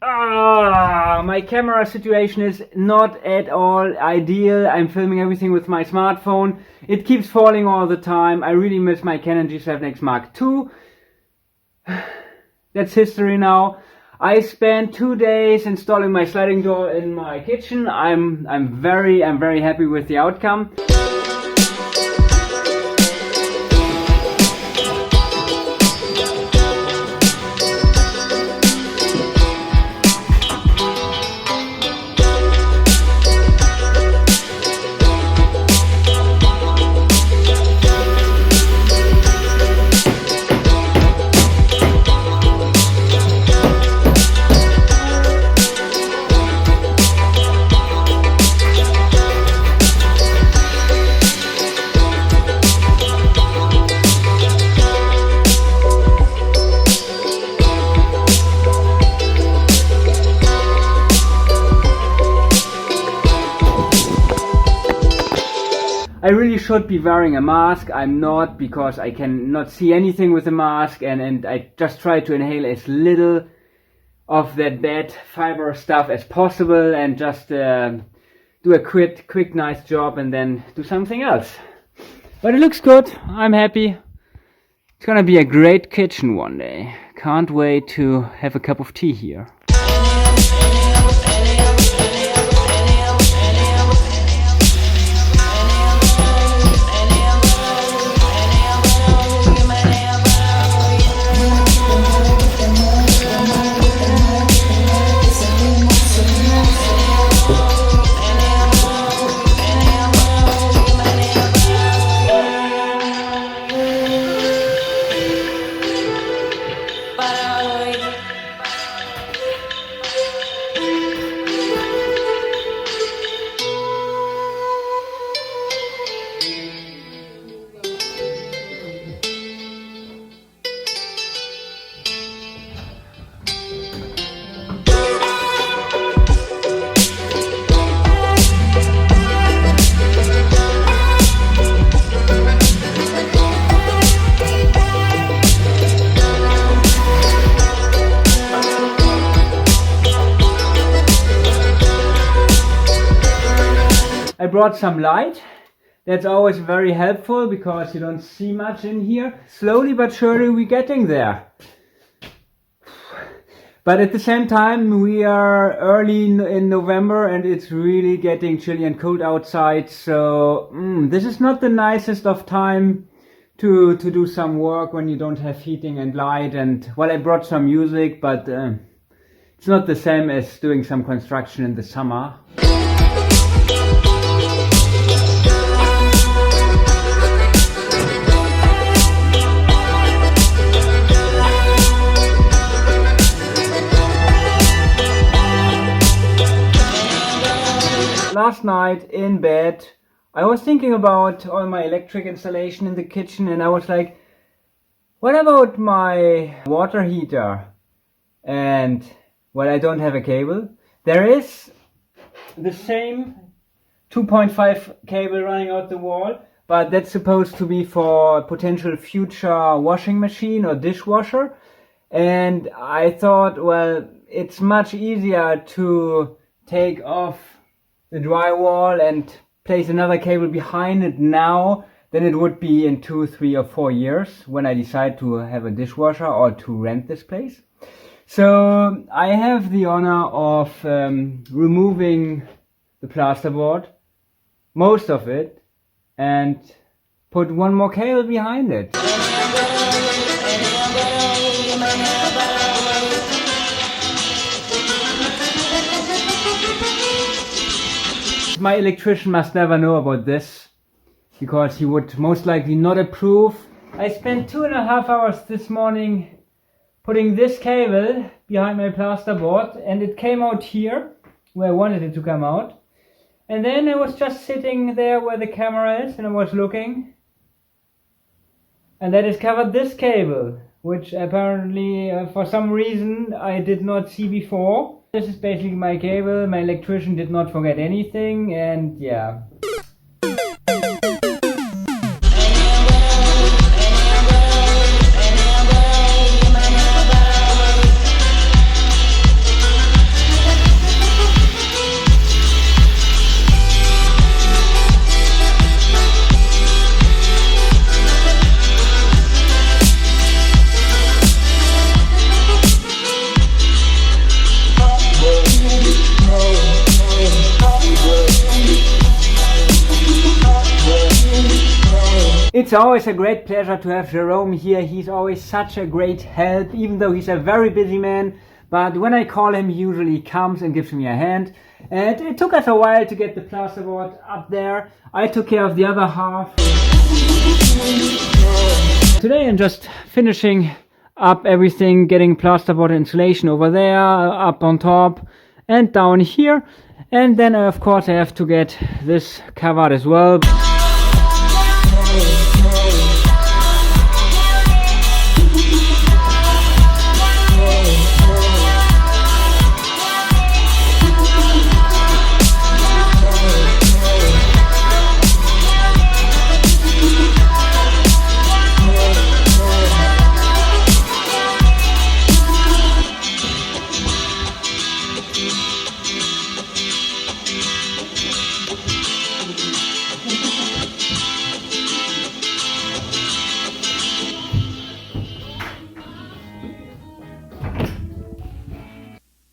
My camera situation is not at all ideal. I'm filming everything with my smartphone. It keeps falling all the time. I really miss my Canon G7X Mark II. That's history now. I spent 2 days installing my sliding door in my kitchen. I'm very happy with the outcome. I really should be wearing a mask. I'm not, because I cannot see anything with a mask, and I just try to inhale as little of that bad fiber stuff as possible and just do a quick nice job and then do something else. But it looks good. I'm happy. It's gonna be a great kitchen one day. Can't wait to have a cup of tea here. I brought some light. That's always very helpful because you don't see much in here. Slowly but surely we're getting there. But at the same time we are early in November and it's really getting chilly and cold outside. So this is not the nicest of time to do some work when you don't have heating and light. And well, I brought some music, but it's not the same as doing some construction in the summer. Last night in bed, I was thinking about all my electric installation in the kitchen, and I was like, what about my water heater? And well, I don't have a cable. There is the same 2.5 cable running out the wall, but that's supposed to be for potential future washing machine or dishwasher. And I thought, well, it's much easier to take off the drywall and place another cable behind it now than it would be in 2, 3 or 4 years when I decide to have a dishwasher or to rent this place. So I have the honor of removing the plasterboard, most of it, and put one more cable behind it. My electrician must never know about this, because he would most likely not approve. I spent 2.5 hours this morning putting this cable behind my plasterboard, and it came out here where I wanted it to come out. And then I was just sitting there where the camera is and I was looking, and I discovered this cable, which apparently for some reason I did not see before. This is basically my cable. My electrician did not forget anything, and yeah. It's always a great pleasure to have Jerome here. He's always such a great help, even though he's a very busy man. But when I call him, he usually comes and gives me a hand. And it took us a while to get the plasterboard up there. I took care of the other half. Today I'm just finishing up everything, getting plasterboard insulation over there, up on top and down here. And then of course I have to get this covered as well.